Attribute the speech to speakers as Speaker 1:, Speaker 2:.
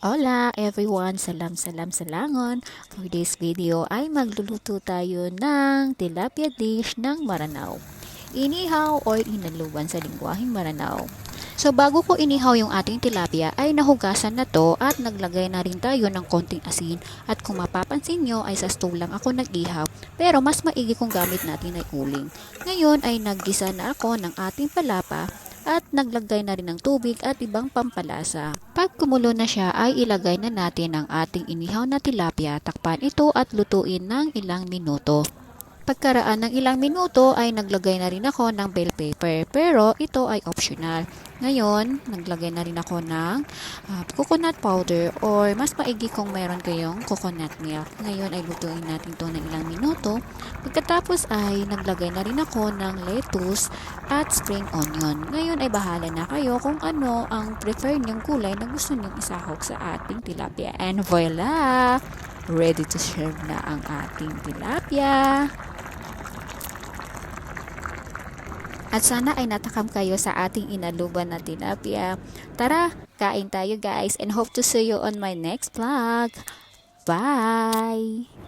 Speaker 1: Hola everyone! Salam salangon! For this video ay magluluto tayo ng tilapia dish ng Maranao. Inihaw or inaluban sa lingwaheng Maranao. So bago ko inihaw yung ating tilapia ay nahugasan na to at naglagay na rin tayo ng konting asin. At kung mapapansin nyo ay sa stove lang ako nag-ihaw pero mas maigi kung gamit natin ay uling. Ngayon ay naggisa na ako ng ating palapa at naglagay na rin ng tubig at ibang pampalasa. Pag kumulo na siya ay ilagay na natin ang ating inihaw na tilapia, takpan ito at lutuin ng ilang minuto. Pagkaraan ng ilang minuto ay naglagay na rin ako ng bell pepper pero ito ay optional. Ngayon, naglagay na rin ako ng coconut powder or mas maigi kung meron kayong coconut milk. Ngayon ay lutuin natin ito ng ilang minuto. Pagkatapos ay naglagay na rin ako ng lettuce at spring onion. Ngayon ay bahala na kayo kung ano ang prefer niyong kulay na gusto niyong isahog sa ating tilapia. And voila! Ready to serve na ang ating tilapia. At sana ay natakam kayo sa ating inaluban na tilapia. Tara, kain tayo guys and hope to see you on my next vlog. Bye!